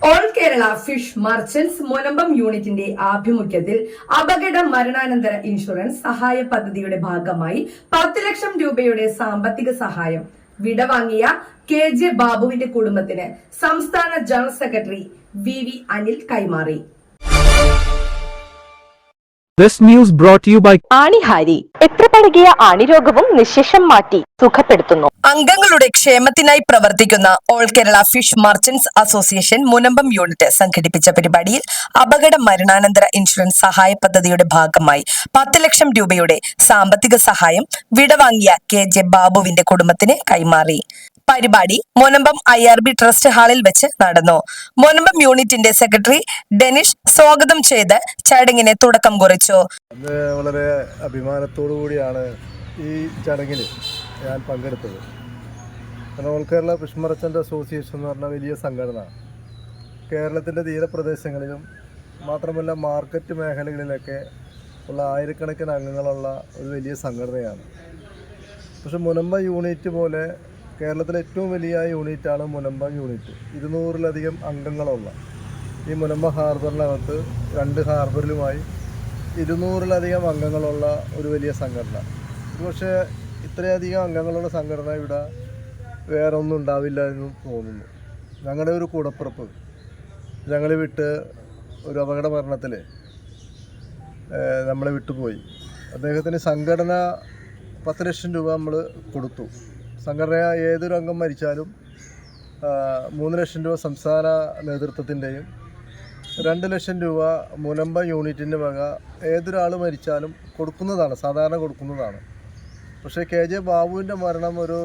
All Kerala fish merchants Munambam യൂണിറ്റിന്റെ ആഭിമുഖ്യത്തിൽ അപകട മരണാനന്തര ഇൻഷുറൻസ് സഹായ പദ്ധതിയുടെ ഭാഗമായി 10 ലക്ഷം രൂപയുടെ സാമ്പത്തിക സഹായം വിടവാങ്ങിയ KJ ബാബുവിന്റെ കുടുംബത്തിന് സംസ്ഥാന ജനറൽ സെക്രട്ടറി VV അനിൽ കൈമാറി. This news brought to you by ആണിഹാരി. എത്ര പഴകിയ ആണിരോഗവും നിശേഷം മാറ്റി സുഖപ്പെടുത്തുന്നു. അംഗങ്ങളുടെ ക്ഷേമത്തിനായി പ്രവർത്തിക്കുന്ന all Kerala fish merchants association Munambam unit സംഘടിപ്പിച്ച പരിപാടിയിൽ അപകട മരണാനന്തര ഇൻഷുറൻസ് സഹായ പദ്ധതിയുടെ ഭാഗമായി 10 ലക്ഷം രൂപയുടെ സാമ്പത്തിക സഹായം വിടവാങ്ങിയ KJ ബാബുവിന്റെ കുടുംബത്തിന് കൈമാറി. പരിപാടി മുനമ്പം IRB ട്രസ്റ്റ് ഹാളിൽ വെച്ച് നടന്നു. മുനമ്പം യൂണിറ്റിന്റെ സെക്രട്ടറി ഡെനിഷ് സ്വാഗതം ചെയ്ത് ചടങ്ങിന് തുടക്കം കുറിച്ചു. വളരെ അഭിമാനത്തോടു കൂടിയാണ് ഈ ചടങ്ങിൽ ഞാൻ പങ്കെടുത്തത്. All Kerala fish merchant association എന്ന് പറഞ്ഞ വലിയ സംഘടന കേരളത്തിൻ്റെ തീരപ്രദേശങ്ങളിലും മാത്രമല്ല മാർക്കറ്റ് മേഖലകളിലൊക്കെ ഉള്ള ആയിരക്കണക്കിന് അംഗങ്ങളുള്ള ഒരു വലിയ സംഘടനയാണ്. പക്ഷെ മുനമ്പം യൂണിറ്റ് പോലെ കേരളത്തിലെ ഏറ്റവും വലിയ യൂണിറ്റാണ് മുനമ്പം യൂണിറ്റ്. 200-ലധികം അംഗങ്ങളുള്ള ഈ മുനമ്പം ഹാർബറിനകത്ത് 2 ഹാർബറിലുമായി 200-ലധികം അംഗങ്ങളുള്ള ഒരു വലിയ സംഘടന. പക്ഷേ ഇത്രയധികം അംഗങ്ങളുള്ള സംഘടന ഇവിടെ വേറെ ഒന്നും ഉണ്ടാവില്ല എന്ന് തോന്നുന്നു. ഞങ്ങളുടെ ഒരു കൂടപ്പിറപ്പ് ഞങ്ങൾ വിട്ട് ഒരു അപകട മരണത്തിൽ നമ്മളെ വിട്ടുപോയി. അദ്ദേഹത്തിന് സംഘടന 10 ലക്ഷം രൂപ നമ്മൾ കൊടുത്തു. സംഘടന ഏതൊരു അംഗം മരിച്ചാലും 3 ലക്ഷം രൂപ സംസ്ഥാന നേതൃത്വത്തിൻ്റെയും 2 ലക്ഷം രൂപ മുനമ്പം യൂണിറ്റിൻ്റെ വക ഏതൊരാൾ മരിച്ചാലും കൊടുക്കുന്നതാണ്, സാധാരണ കൊടുക്കുന്നതാണ്. പക്ഷേ KJ ബാബുവിൻ്റെ മരണം ഒരു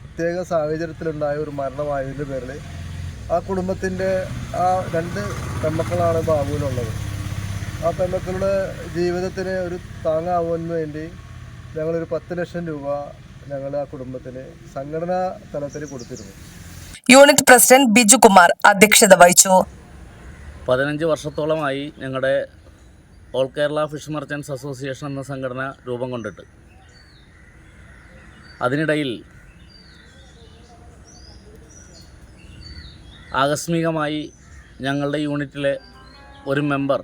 പ്രത്യേക സാഹചര്യത്തിലുണ്ടായ ഒരു മരണമായതിൻ്റെ പേരിൽ ആ കുടുംബത്തിൻ്റെ 2 പെൺമക്കളാണ് ബാബുവിനുള്ളത്. ആ പെൺമക്കളുടെ ജീവിതത്തിന് ഒരു താങ്ങാവുന്നതിന് വേണ്ടി ഞങ്ങളൊരു 10 ലക്ഷം രൂപ ഞങ്ങൾ ആ കുടുംബത്തിന് സംഘടനാ തലത്തിൽ കൊടുത്തിരുന്നു. യൂണിറ്റ് പ്രസിഡന്റ് ബിജു കുമാർ അധ്യക്ഷത വഹിച്ചു. 15 വർഷത്തോളമായി ഞങ്ങളുടെ all Kerala fish merchants association എന്ന സംഘടന രൂപം കൊണ്ടിട്ട് അതിനിടയിൽ ആകസ്മികമായി ഞങ്ങളുടെ യൂണിറ്റിലെ ഒരു മെമ്പർ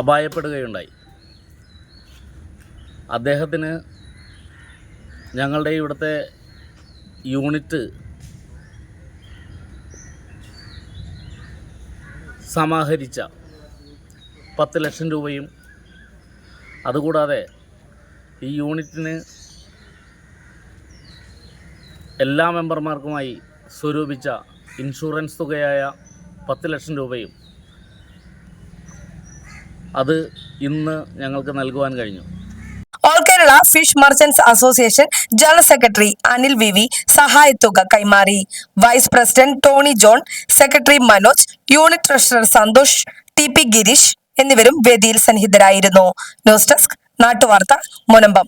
അപായപ്പെടുകയുണ്ടായി. അദ്ദേഹത്തിന് ഞങ്ങളുടെ ഇവിടുത്തെ യൂണിറ്റ് സമാഹരിച്ച 10 ലക്ഷം രൂപയും അതുകൂടാതെ ഈ യൂണിറ്റിന് എല്ലാ മെമ്പർമാർക്കുമായി സ്വരൂപിച്ച ഇൻഷുറൻസ് തുകയായ 10 ലക്ഷം രൂപയും അത് ഇന്ന് ഞങ്ങൾക്ക് നൽകുവാൻ കഴിഞ്ഞു. All Kerala fish merchants association general secretary Anil VV സഹായത്തുക കൈമാറി. Vice president Tony John, secretary Manoj, unit treasurer Santhosh, TP Gireesh എന്നിവരും വേദിയിൽ സന്നിഹിതരായിരുന്നു. ന്യൂസ് ഡെസ്ക് നാട്ടുവാർത്ത മുനമ്പം.